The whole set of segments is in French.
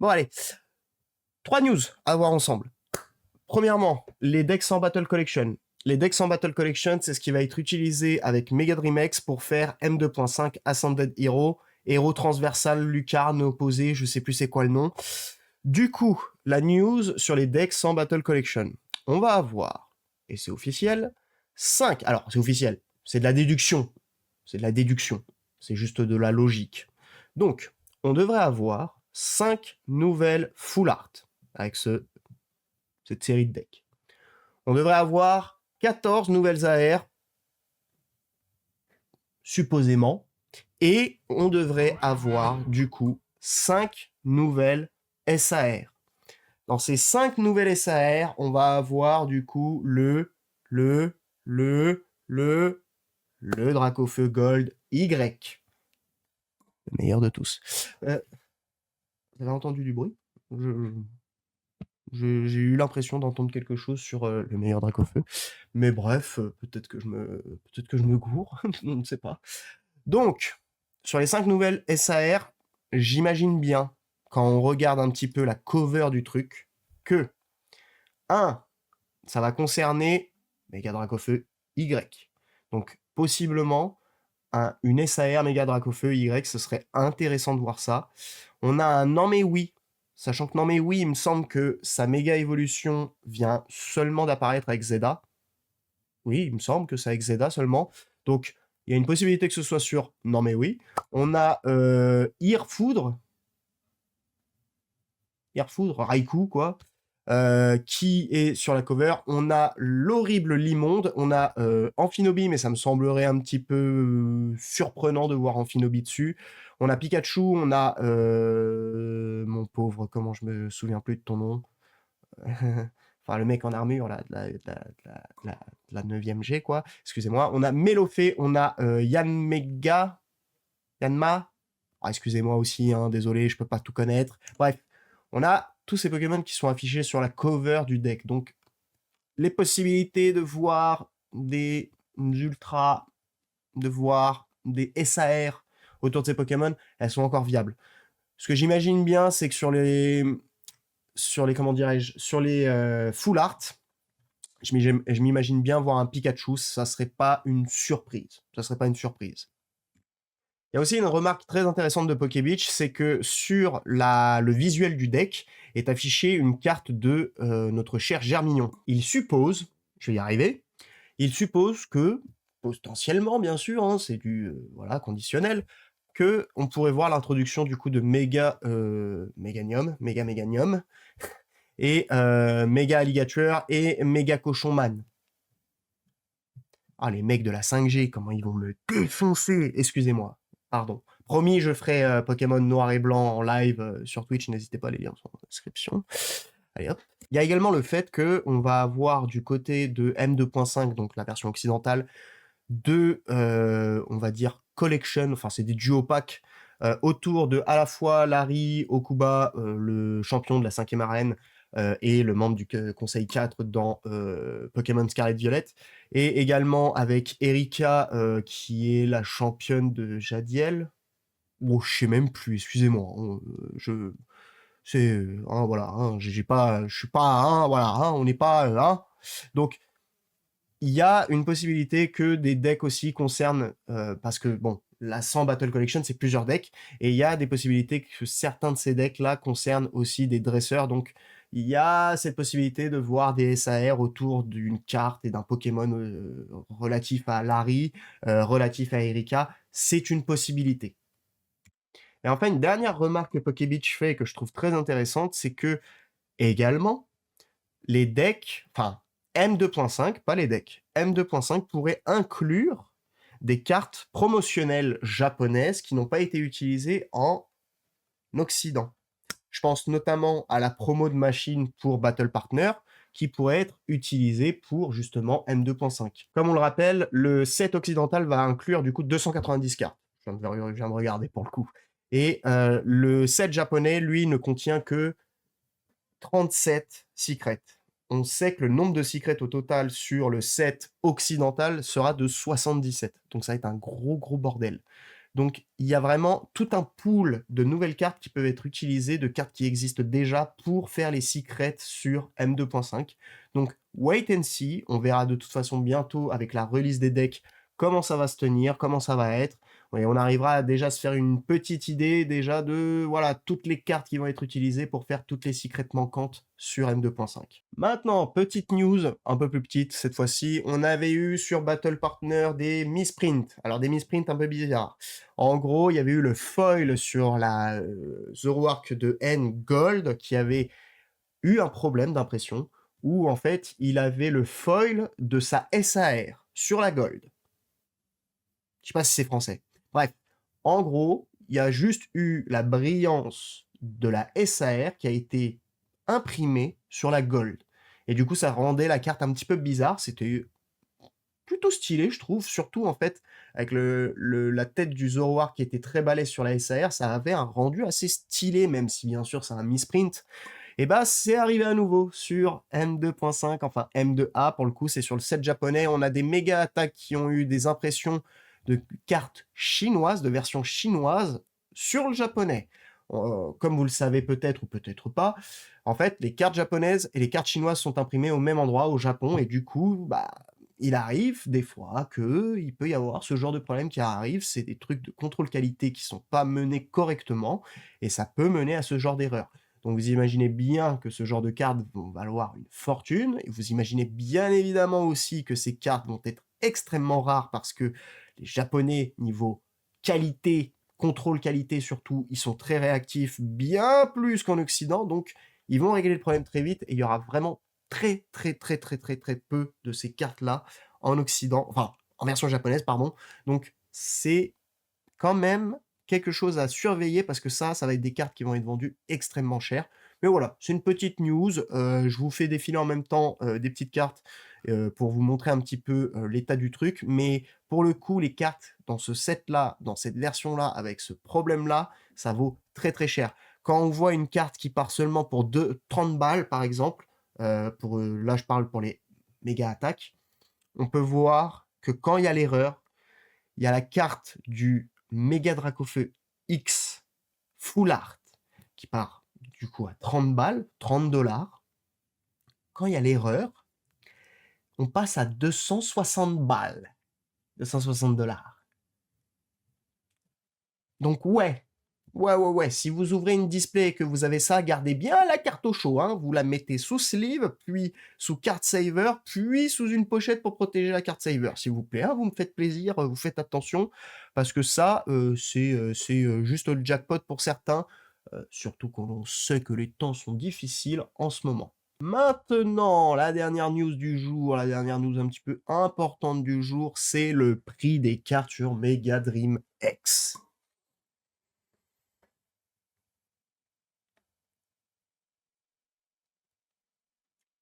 Bon, allez. 3 news à voir ensemble. Premièrement, les decks sans Battle Collection. Les decks sans Battle Collection, c'est ce qui va être utilisé avec Mega Dream X pour faire M2.5 Ascended Hero, héros transversal, lucarne, opposé, je sais plus c'est quoi le nom. Du coup, la news sur les decks sans Battle Collection. On va avoir, et c'est officiel, 5. Alors, c'est officiel, c'est de la déduction. C'est de la déduction. C'est juste de la logique. Donc, on devrait avoir 5 nouvelles full art avec cette série de decks. On devrait avoir 14 nouvelles AR, supposément, et on devrait avoir, du coup, 5 nouvelles SAR. Dans ces 5 nouvelles SAR, on va avoir, du coup, le Dracofeu Gold Y. Le meilleur de tous. Vous avez entendu du bruit? J'ai eu l'impression d'entendre quelque chose sur le meilleur Dracofeu. Mais bref, peut-être que je me gourre, on ne sait pas. Donc, sur les 5 nouvelles SAR, j'imagine bien, quand on regarde un petit peu la cover du truc, que 1, ça va concerner Mega Dracofeu Y. Donc, possiblement, une SAR Mega Dracofeu Y, ce serait intéressant de voir ça. On a un Non mais oui, sachant que Non mais oui, il me semble que sa méga évolution vient seulement d'apparaître avec Zeda. Oui, il me semble que c'est avec Zeda seulement. Donc, il y a une possibilité que ce soit sur Non mais oui. On a Irfoudre, Raikou, quoi, qui est sur la cover. On a l'horrible Limonde, on a Amphinobi, mais ça me semblerait un petit peu surprenant de voir Amphinobi dessus. On a Pikachu, on a mon pauvre, comment je me souviens plus de ton nom. Enfin, le mec en armure, là, de la 9ème G, quoi. Excusez-moi. On a Melofé, on a Yanma. Ah, excusez-moi aussi, hein, désolé, je peux pas tout connaître. Bref, on a tous ces Pokémon qui sont affichés sur la cover du deck. Donc, les possibilités de voir des ultras, de voir des SAR autour de ces Pokémon, elles sont encore viables. Ce que j'imagine bien, c'est que sur les comment dirais-je, sur les full art, je m'imagine bien voir un Pikachu, ça serait pas une surprise. Ça serait pas une surprise. Il y a aussi une remarque très intéressante de Pokébeach, c'est que sur le visuel du deck est affichée une carte de notre cher Germignon. Il suppose, je vais y arriver, il suppose que, potentiellement bien sûr, hein, c'est du conditionnel, que on pourrait voir l'introduction du coup de Meganium, et Méga Alligator et Méga Cochon Man. Ah, les mecs de la 5G, comment ils vont me défoncer. Excusez-moi, pardon. Promis, je ferai Pokémon noir et blanc en live sur Twitch, n'hésitez pas, les liens sont dans la description. Allez hop. Il y a également le fait qu'on va avoir du côté de M2.5, donc la version occidentale, on va dire, collection, enfin c'est des duo packs, autour de à la fois Larry, Okuba, le champion de la 5e arène, et le membre du conseil 4 dans Pokémon Scarlet Violet, et également avec Erika, qui est la championne de Jadiel. Oh, je sais même plus, excusez-moi. Voilà, hein, je suis pas, hein, voilà, hein, on n'est pas, hein. Donc, il y a une possibilité que des decks aussi concernent, parce que bon, la 100 Battle Collection, c'est plusieurs decks, et il y a des possibilités que certains de ces decks-là concernent aussi des dresseurs, donc il y a cette possibilité de voir des SAR autour d'une carte et d'un Pokémon relatif à Larry, relatif à Erika, c'est une possibilité. Et enfin, une dernière remarque que Pokébeach fait et que je trouve très intéressante, c'est que, également, les decks, enfin, M2.5, pas les decks, M2.5 pourrait inclure des cartes promotionnelles japonaises qui n'ont pas été utilisées en Occident. Je pense notamment à la promo de machine pour Battle Partner, qui pourrait être utilisée pour justement M2.5. Comme on le rappelle, le set occidental va inclure du coup 290 cartes. Je viens de regarder pour le coup. Et le set japonais, lui, ne contient que 37 secrets. On sait que le nombre de secrets au total sur le set occidental sera de 77. Donc ça va être un gros bordel. Donc, il y a vraiment tout un pool de nouvelles cartes qui peuvent être utilisées, de cartes qui existent déjà pour faire les secrets sur M2.5. Donc, wait and see. On verra de toute façon bientôt avec la release des decks comment ça va se tenir, comment ça va être. Et on arrivera à déjà se faire une petite idée déjà de voilà toutes les cartes qui vont être utilisées pour faire toutes les secrets manquantes sur M2.5. Maintenant, petite news, un peu plus petite cette fois-ci, on avait eu sur Battle Partner des misprints. Alors des misprints un peu bizarres. En gros, il y avait eu le foil sur la Zoroark de N Gold qui avait eu un problème d'impression où en fait il avait le foil de sa SAR sur la Gold. Je sais pas si c'est français. Bref, en gros, il y a juste eu la brillance de la SAR qui a été imprimée sur la Gold. Et du coup, ça rendait la carte un petit peu bizarre. C'était plutôt stylé, je trouve. Surtout, en fait, avec la tête du Zoroark qui était très balèze sur la SAR, ça avait un rendu assez stylé, même si bien sûr c'est un misprint. Et bah, c'est arrivé à nouveau sur M2.5, enfin M2A pour le coup, c'est sur le set japonais. On a des méga attaques qui ont eu des impressions de cartes chinoises, de versions chinoises sur le japonais. Comme vous le savez peut-être ou peut-être pas, en fait, les cartes japonaises et les cartes chinoises sont imprimées au même endroit au Japon et du coup, bah, il arrive des fois qu'il peut y avoir ce genre de problème qui arrive. C'est des trucs de contrôle qualité qui sont pas menés correctement et ça peut mener à ce genre d'erreur. Donc vous imaginez bien que ce genre de cartes vont valoir une fortune, et vous imaginez bien évidemment aussi que ces cartes vont être extrêmement rares parce que les Japonais, niveau qualité, contrôle qualité surtout, ils sont très réactifs, bien plus qu'en Occident, donc ils vont régler le problème très vite, et il y aura vraiment très peu de ces cartes-là en Occident, enfin en version japonaise, pardon, donc c'est quand même quelque chose à surveiller parce que ça va être des cartes qui vont être vendues extrêmement cher. Mais voilà, c'est une petite news. Je vous fais défiler en même temps des petites cartes pour vous montrer un petit peu l'état du truc. Mais pour le coup, les cartes dans ce set-là, dans cette version-là, avec ce problème-là, ça vaut très cher. Quand on voit une carte qui part seulement pour 30 balles, par exemple, là je parle pour les méga attaques, on peut voir que quand il y a l'erreur, il y a la carte du Méga Dracofeu X Full Art qui part du coup à 30 balles, 30 dollars. Quand il y a l'erreur, on passe à 260 balles, 260 dollars. Donc ouais, si vous ouvrez une display et que vous avez ça, gardez bien la carte au chaud, hein. Vous la mettez sous sleeve, puis sous carte saver, puis sous une pochette pour protéger la carte saver, s'il vous plaît, hein. Vous me faites plaisir, vous faites attention, parce que ça, c'est juste le jackpot pour certains, surtout quand on sait que les temps sont difficiles en ce moment. Maintenant, la dernière news du jour, la dernière news un petit peu importante du jour, c'est le prix des cartes sur Mega Dream X.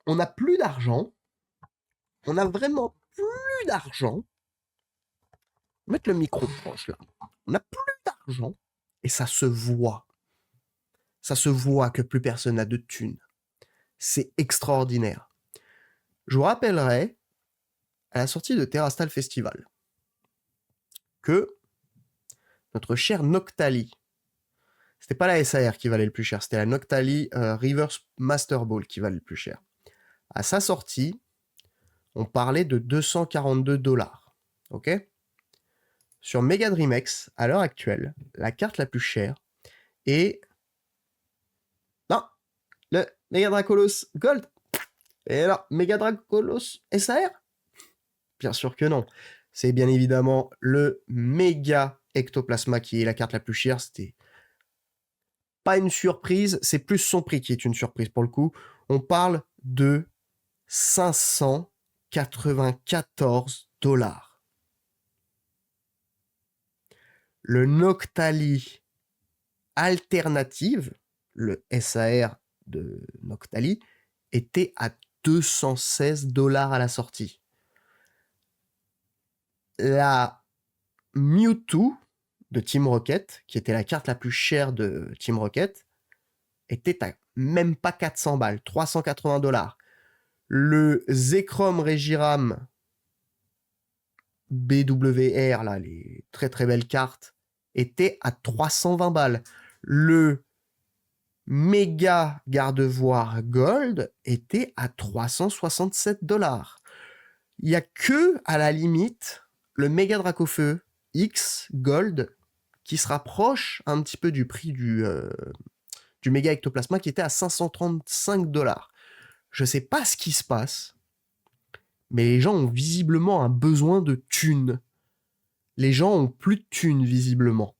On n'a plus d'argent, on a vraiment plus d'argent. Mettre le micro proche là. On n'a plus d'argent et ça se voit. Ça se voit que plus personne n'a de thunes. C'est extraordinaire. Je vous rappellerai, à la sortie de Terrastal Festival, que notre cher Noctali, c'était pas la SAR qui valait le plus cher, c'était la Noctali Reverse Master Ball qui valait le plus cher. À sa sortie, on parlait de 242 dollars. Ok ? Sur Mega Dream X, à l'heure actuelle, la carte la plus chère est... Non, le Mega Dracolos Gold. Et alors, Mega Dracolos SAR? Bien sûr que non. C'est bien évidemment le Mega Ectoplasma qui est la carte la plus chère. C'était pas une surprise, c'est plus son prix qui est une surprise pour le coup. On parle de 594 dollars. Le Noctali Alternative, le SAR de Noctali, était à 216 dollars à la sortie. La Mewtwo de Team Rocket, qui était la carte la plus chère de Team Rocket, était à même pas 400 balles, 380 dollars. Le Zekrom Regiram BWR, là, les très belles cartes, était à 320 balles. Le méga garde-voire Gold était à 367 $. Il n'y a que, à la limite, le méga Dracofeu X Gold qui se rapproche un petit peu du prix du méga ectoplasma qui était à 535 $. Je sais pas ce qui se passe, mais les gens ont visiblement un besoin de thunes. Les gens ont plus de thunes, visiblement.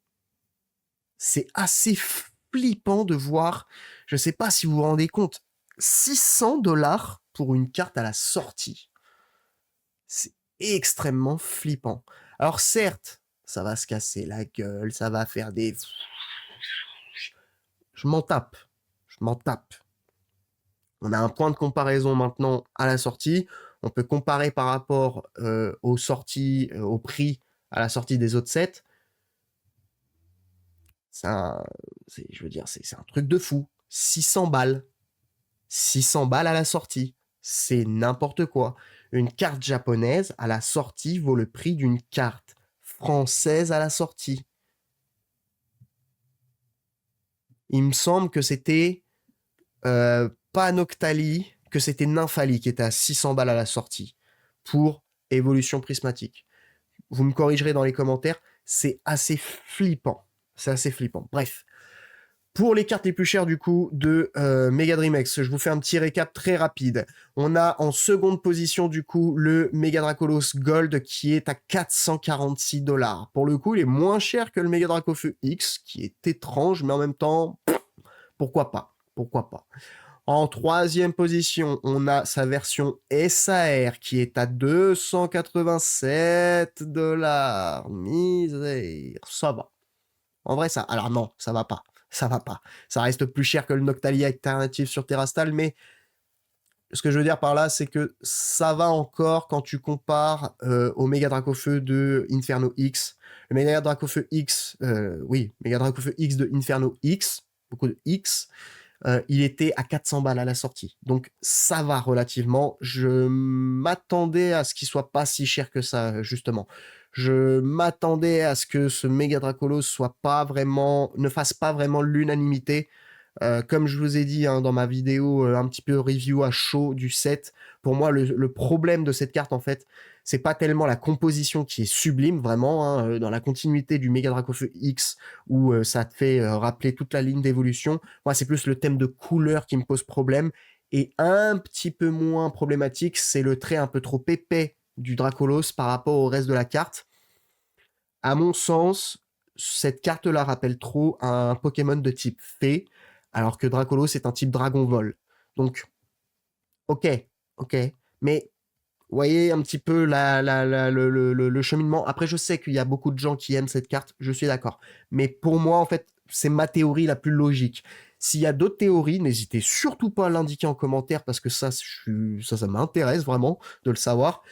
C'est assez flippant de voir, je sais pas si vous vous rendez compte, 600 $ pour une carte à la sortie. C'est extrêmement flippant. Alors certes, ça va se casser la gueule, ça va faire des... Je m'en tape. Je m'en tape. On a un point de comparaison maintenant à la sortie. On peut comparer par rapport aux sorties, au prix à la sortie des autres sets. Je veux dire, c'est un truc de fou. 600 balles. 600 balles à la sortie. C'est n'importe quoi. Une carte japonaise à la sortie vaut le prix d'une carte française à la sortie. Il me semble que c'était pas Noctali, que c'était Nymphalie qui était à 600 balles à la sortie pour Évolution Prismatique. Vous me corrigerez dans les commentaires, c'est assez flippant. C'est assez flippant. Bref. Pour les cartes les plus chères du coup de Mega Dream X, je vous fais un petit récap très rapide. On a en seconde position du coup le Mega Dracolos Gold qui est à 446 $. Pour le coup, il est moins cher que le Mega Dracofeu X, qui est étrange, mais en même temps, pourquoi pas. Pourquoi pas. En troisième position, on a sa version SAR qui est à 287 $. Misère. Ça va. En vrai, ça... Alors non, ça va pas. Ça va pas. Ça reste plus cher que le Noctalia alternatif sur Terrastal, mais ce que je veux dire par là, c'est que ça va encore quand tu compares au Mega Dracofeu de Inferno X. Le Mega Dracofeu X, Mega Dracofeu X de Inferno X, beaucoup de X, il était à 400 balles à la sortie. Donc ça va relativement. Je m'attendais à ce qu'il soit pas si cher que ça, justement. Je m'attendais à ce que ce Mega Dracolos ne fasse pas vraiment l'unanimité. Comme je vous ai dit dans ma vidéo un petit peu review à chaud du set, pour moi le problème de cette carte en fait, c'est pas tellement la composition qui est sublime vraiment, dans la continuité du Mega Dracofeu X où ça te fait rappeler toute la ligne d'évolution. Moi c'est plus le thème de couleur qui me pose problème, et un petit peu moins problématique c'est le trait un peu trop épais du Dracolos par rapport au reste de la carte. À mon sens, cette carte-là rappelle trop un Pokémon de type fée, alors que Dracolos est un type Dragon Vol. Donc, ok, mais voyez un petit peu le cheminement. Après, je sais qu'il y a beaucoup de gens qui aiment cette carte, je suis d'accord. Mais pour moi, en fait, c'est ma théorie la plus logique. S'il y a d'autres théories, n'hésitez surtout pas à l'indiquer en commentaire, parce que ça m'intéresse vraiment de le savoir.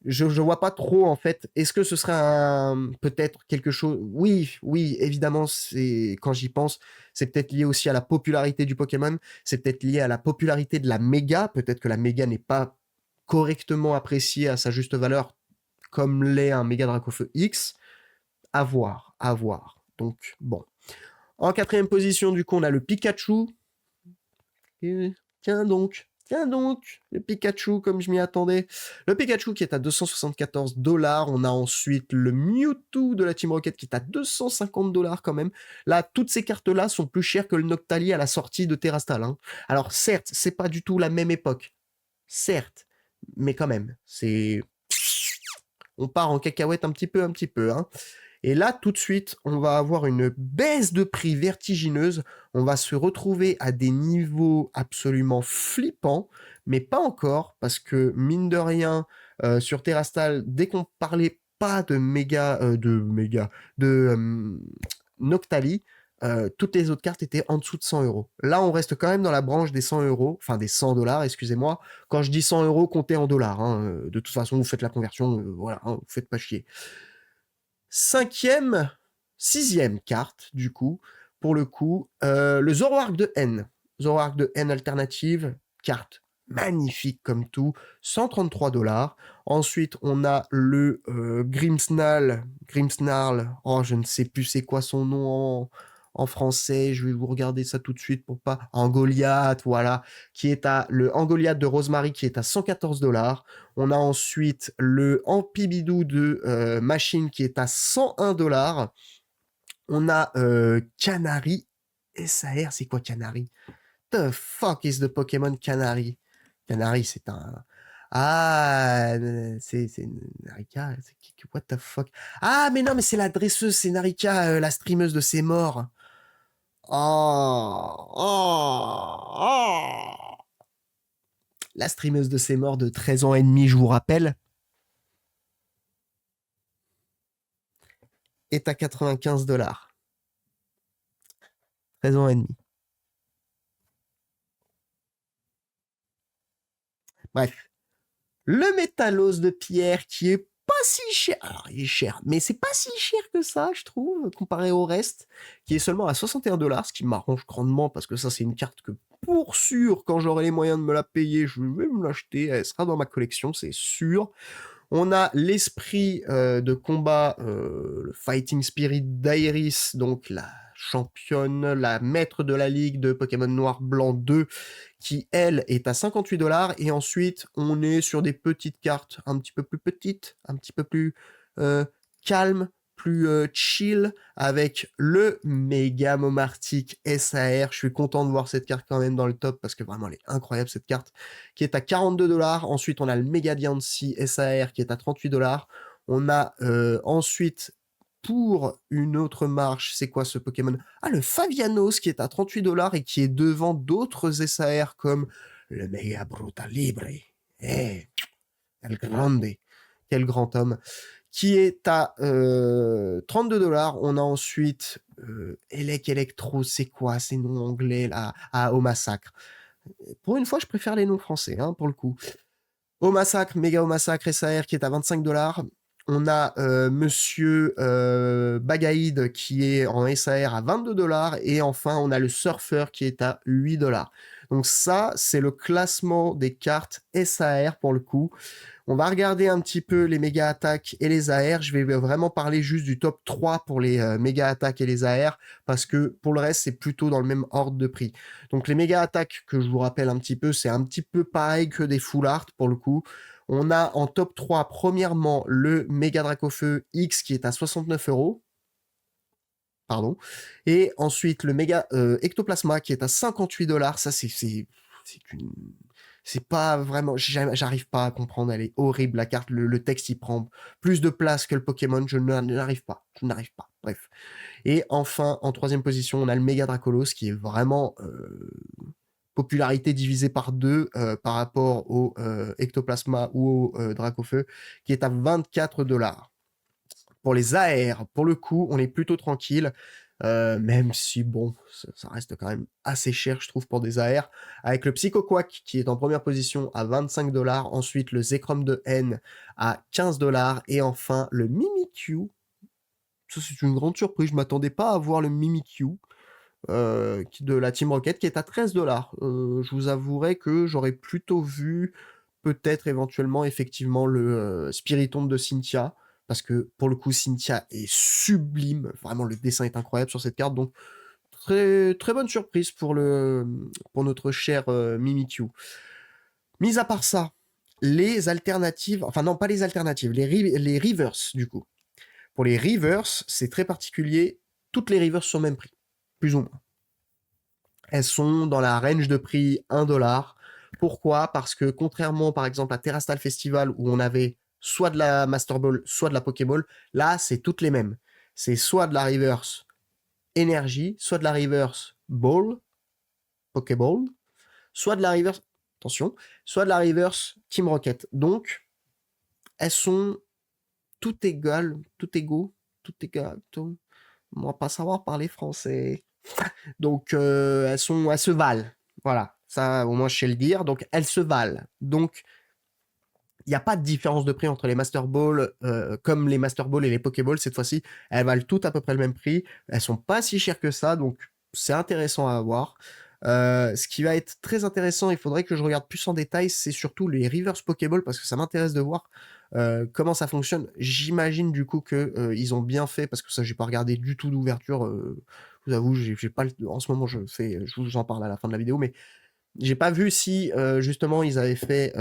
Je vois pas trop en fait. Est-ce que ce serait peut-être quelque chose? Oui, évidemment, c'est quand j'y pense, c'est peut-être lié aussi à la popularité du Pokémon. C'est peut-être lié à la popularité de la méga. Peut-être que la méga n'est pas correctement appréciée à sa juste valeur, comme l'est un Méga Dracofeu X. À voir, à voir. Donc bon. En quatrième position, du coup, on a le Pikachu. Tiens donc. Tiens donc, le Pikachu comme je m'y attendais. Le Pikachu qui est à 274 $. On a ensuite le Mewtwo de la Team Rocket qui est à 250 $ quand même. Là, toutes ces cartes-là sont plus chères que le Noctali à la sortie de Terrastal. Hein. Alors certes, c'est pas du tout la même époque. Certes, mais quand même, on part en cacahuète un petit peu. Hein. Et là, tout de suite, on va avoir une baisse de prix vertigineuse. On va se retrouver à des niveaux absolument flippants, mais pas encore, parce que mine de rien, sur Terrastal, dès qu'on parlait pas de Noctali, toutes les autres cartes étaient en dessous de 100 €. Là, on reste quand même dans la branche des 100 €, enfin des 100 $, excusez-moi. Quand je dis 100 €, comptez en dollars. Hein. De toute façon, vous faites la conversion, voilà, hein, vous faites pas chier. Sixième carte, du coup, pour le coup, le Zoroark de N. Zoroark de N alternative, carte magnifique comme tout, 133 $. Ensuite, on a le Grimmsnarl. Oh, je ne sais plus c'est quoi son nom en français. Je vais vous regarder ça tout de suite pour pas. Angoliath, voilà. Le Angoliath de Rosemary qui est à 114 $. On a ensuite le Ampibidou de Machine qui est à 101 $. On a Canary. SAR, c'est quoi Canary? The fuck is the Pokémon Canary? Canary, c'est un. Ah, c'est Narika. What the fuck? Ah, mais non, mais c'est la dresseuse, c'est Narika, la streameuse de C'est Mort. Oh, oh, oh. La streameuse de C'est Mort de 13 ans et demi, je vous rappelle, est à 95 $. 13 ans et demi. Bref. Le métallos de pierre qui est pas si cher. Alors, il est cher, mais c'est pas si cher que ça, je trouve, comparé au reste, qui est seulement à 61 $, ce qui m'arrange grandement parce que ça, c'est une carte que pour sûr, quand j'aurai les moyens de me la payer, je vais me l'acheter. Elle sera dans ma collection, c'est sûr. On a l'esprit de combat, le Fighting Spirit d'Aeris, donc la championne, la maître de la ligue de Pokémon Noir Blanc 2, qui elle est à 58 $. Et ensuite, on est sur des petites cartes un petit peu plus petites, un petit peu plus calmes, plus chill, avec le Mega Momartic SAR. Je suis content de voir cette carte quand même dans le top parce que vraiment elle est incroyable cette carte, qui est à 42 $. Ensuite, on a le Mega Diancie SAR qui est à 38 $. On a ensuite, pour une autre marche, c'est quoi ce Pokémon? Ah, le Favianos qui est à 38 $ et qui est devant d'autres SAR comme le Mega Brutal Libre. Eh, El Grande. Quel grand homme. Qui est à 32 $. On a ensuite Elec Electro, c'est quoi ces noms anglais là? Ah, au massacre. Pour une fois, je préfère les noms français, hein, pour le coup. Au massacre, méga au massacre SAR qui est à 25 $. On a Monsieur Bagaïd qui est en SAR à 22 $. Et enfin, on a le Surfer qui est à 8 $. Donc ça, c'est le classement des cartes SAR pour le coup. On va regarder un petit peu les méga attaques et les AR. Je vais vraiment parler juste du top 3 pour les méga attaques et les AR parce que pour le reste, c'est plutôt dans le même ordre de prix. Donc les méga attaques, que je vous rappelle un petit peu, c'est un petit peu pareil que des full art pour le coup. On a en top 3, premièrement, le méga Dracofeu X qui est à 69 €. Pardon. Et ensuite, le méga Ectoplasma qui est à 58 $. Ça, c'est une c'est pas vraiment, j'arrive pas à comprendre, elle est horrible la carte, le texte il prend plus de place que le Pokémon, je n'arrive pas, bref. Et enfin, en troisième position, on a le Mega Dracolos qui est vraiment popularité divisée par 2 par rapport au Ectoplasma ou au Dracofeu, qui est à 24 $. Pour les AR, pour le coup, on est plutôt tranquille. Même si, bon, ça reste quand même assez cher, je trouve, pour des AR. Avec le Psychoquack qui est en première position à 25 $. Ensuite, le Zekrom de N à 15 $. Et enfin, le Mimikyu. Ça, c'est une grande surprise. Je m'attendais pas à voir le Mimikyu de la Team Rocket qui est à 13 $. Je vous avouerai que j'aurais plutôt vu peut-être éventuellement effectivement le Spiritomb de Cynthia parce que pour le coup Cynthia est sublime, vraiment le dessin est incroyable sur cette carte, donc très très bonne surprise pour notre cher Mimikyu. Mis à part ça, les alternatives, enfin non pas les alternatives, les reverse du coup. Pour les reverse, c'est très particulier, toutes les reverse sont au même prix, plus ou moins. Elles sont dans la range de prix 1 $. Pourquoi? Parce que contrairement par exemple à Terrastal Festival où on avait soit de la Master Ball, soit de la Pokéball, là c'est toutes les mêmes. C'est soit de la Reverse Énergie, soit de la Reverse Ball, Pokéball, soit de la Reverse, attention, soit de la Reverse Team Rocket. Donc, elles sont toutes égales, toutes égaux, toutes égales. On va pas savoir parler français. Donc, elles se valent. Voilà, ça au moins je sais le dire. Donc, elles se valent. Donc, il n'y a pas de différence de prix entre les Master Ball, comme les Master Ball et les Pokéball cette fois-ci. Elles valent toutes à peu près le même prix. Elles sont pas si chères que ça, donc c'est intéressant à avoir. Ce qui va être très intéressant, il faudrait que je regarde plus en détail, c'est surtout les reverse Pokéball parce que ça m'intéresse de voir comment ça fonctionne. J'imagine du coup que ils ont bien fait parce que ça j'ai pas regardé du tout d'ouverture. Je vous avoue, j'ai pas en ce moment je vous en parle à la fin de la vidéo, mais j'ai pas vu si justement ils avaient fait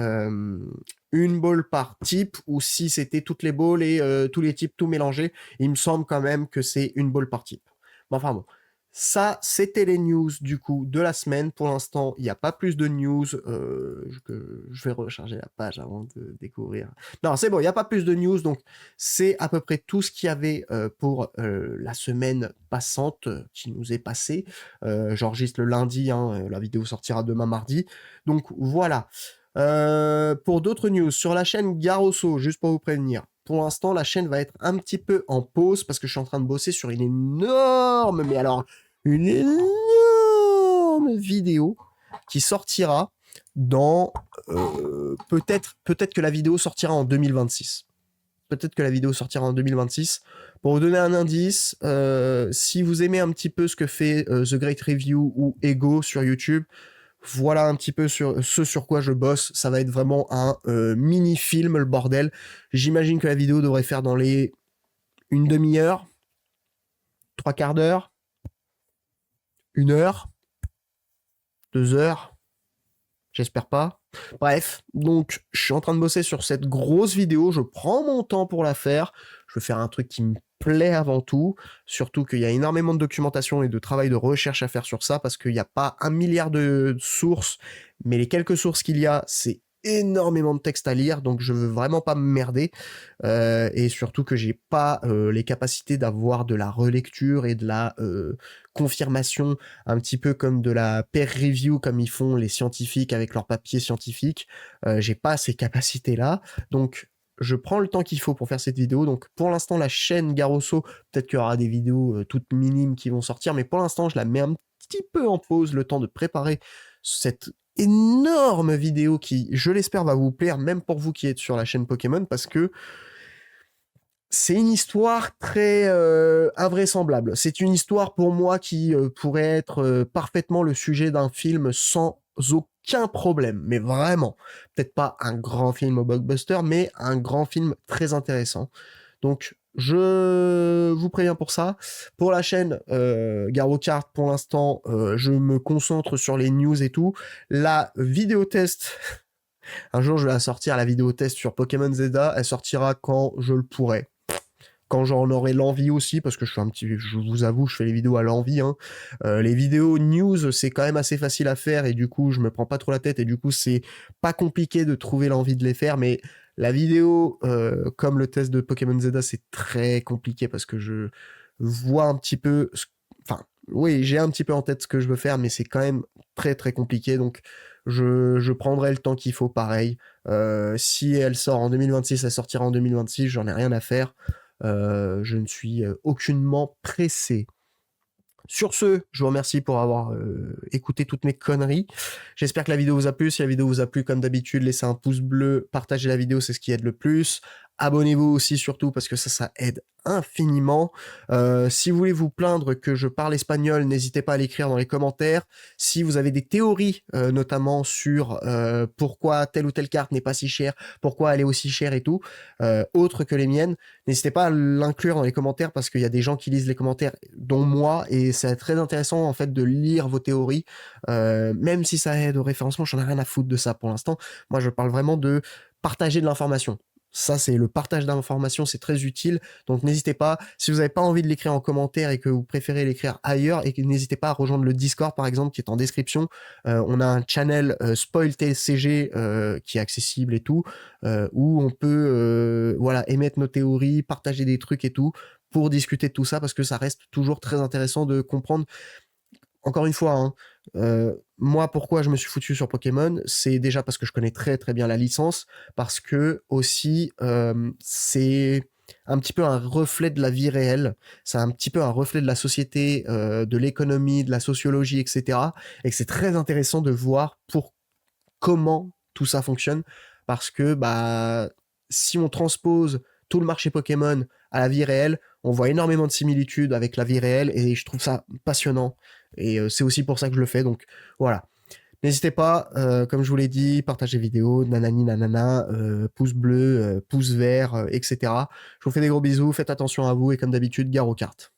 une ball par type ou si c'était toutes les balls et tous les types tout mélangés. Il me semble quand même que c'est une ball par type. Mais enfin bon. Ça, c'était les news du coup de la semaine. Pour l'instant, il n'y a pas plus de news. Je vais recharger la page avant de découvrir. Non, c'est bon, il n'y a pas plus de news. Donc, c'est à peu près tout ce qu'il y avait pour la semaine passante qui nous est passée. J'enregistre le lundi, hein, la vidéo sortira demain mardi. Donc voilà. Pour d'autres news, sur la chaîne Garosso, juste pour vous prévenir, pour l'instant, la chaîne va être un petit peu en pause parce que je suis en train de bosser sur une énorme, mais alors, une énorme vidéo qui sortira dans peut-être que la vidéo sortira en 2026. Peut-être que la vidéo sortira en 2026. Pour vous donner un indice, si vous aimez un petit peu ce que fait The Great Review ou Ego sur YouTube, voilà un petit peu ce sur quoi je bosse. Ça va être vraiment un mini-film, le bordel. J'imagine que la vidéo devrait faire dans les une demi-heure, 3/4 d'heure, 1 heure, 2 heures. J'espère pas. Bref, donc je suis en train de bosser sur cette grosse vidéo. Je prends mon temps pour la faire. Je veux faire un truc qui me plaît avant tout. Surtout qu'il y a énormément de documentation et de travail de recherche à faire sur ça parce qu'il n'y a pas 1 milliard de sources. Mais les quelques sources qu'il y a, c'est énormément de texte à lire. Donc je veux vraiment pas me merder. Et surtout que j'ai pas les capacités d'avoir de la relecture et de la confirmation un petit peu comme de la peer review comme ils font les scientifiques avec leurs papiers scientifiques. J'ai pas ces capacités-là. Donc, je prends le temps qu'il faut pour faire cette vidéo. Donc, pour l'instant, la chaîne Garosso, peut-être qu'il y aura des vidéos toutes minimes qui vont sortir, mais pour l'instant, je la mets un petit peu en pause, le temps de préparer cette énorme vidéo qui, je l'espère, va vous plaire, même pour vous qui êtes sur la chaîne Pokémon, parce que c'est une histoire très invraisemblable. C'est une histoire pour moi qui pourrait être parfaitement le sujet d'un film sans aucun problème. Mais vraiment, peut-être pas un grand film au blockbuster, mais un grand film très intéressant. Donc, je vous préviens pour ça. Pour la chaîne Garo Kart, pour l'instant, je me concentre sur les news et tout. La vidéo test, un jour je vais la sortir, la vidéo test sur Pokémon Zeta. Elle sortira quand je le pourrai, quand j'en aurai l'envie aussi, parce que je vous avoue, je fais les vidéos à l'envie, hein. Les vidéos news, c'est quand même assez facile à faire, et du coup, je me prends pas trop la tête, et du coup, c'est pas compliqué de trouver l'envie de les faire, mais la vidéo, comme le test de Pokémon Zeta, c'est très compliqué, parce que je vois un petit peu, enfin, oui, j'ai un petit peu en tête ce que je veux faire, mais c'est quand même très très compliqué, donc je prendrai le temps qu'il faut pareil. Si elle sort en 2026, elle sortira en 2026, j'en ai rien à faire. Je ne suis aucunement pressé. Sur ce, je vous remercie pour avoir écouté toutes mes conneries. J'espère que la vidéo vous a plu. Si la vidéo vous a plu, comme d'habitude, laissez un pouce bleu, partagez la vidéo, c'est ce qui aide le plus. Abonnez-vous aussi surtout parce que ça aide infiniment. Si vous voulez vous plaindre que je parle espagnol, n'hésitez pas à l'écrire dans les commentaires. Si vous avez des théories, notamment sur pourquoi telle ou telle carte n'est pas si chère, pourquoi elle est aussi chère et tout, autres que les miennes, n'hésitez pas à l'inclure dans les commentaires parce qu'il y a des gens qui lisent les commentaires, dont moi, et c'est très intéressant en fait de lire vos théories, même si ça aide au référencement, j'en ai rien à foutre de ça pour l'instant. Moi, je parle vraiment de partager de l'information. Ça, c'est le partage d'informations, c'est très utile. Donc, n'hésitez pas. Si vous n'avez pas envie de l'écrire en commentaire et que vous préférez l'écrire ailleurs, et n'hésitez pas à rejoindre le Discord, par exemple, qui est en description. On a un channel Spoil TCG qui est accessible et tout, où on peut voilà, émettre nos théories, partager des trucs et tout, pour discuter de tout ça, parce que ça reste toujours très intéressant de comprendre. Encore une fois, hein, moi, pourquoi je me suis foutu sur Pokémon, c'est déjà parce que je connais très très bien la licence, parce que aussi c'est un petit peu un reflet de la vie réelle, c'est un petit peu un reflet de la société, de l'économie, de la sociologie, etc. Et que c'est très intéressant de voir comment tout ça fonctionne, parce que bah si on transpose tout le marché Pokémon à la vie réelle, on voit énormément de similitudes avec la vie réelle, et je trouve ça passionnant. Et c'est aussi pour ça que je le fais, donc voilà. N'hésitez pas, comme je vous l'ai dit, partagez vidéo, nanani nanana, pouce bleu, pouce vert, etc. Je vous fais des gros bisous, faites attention à vous et comme d'habitude, gare aux cartes.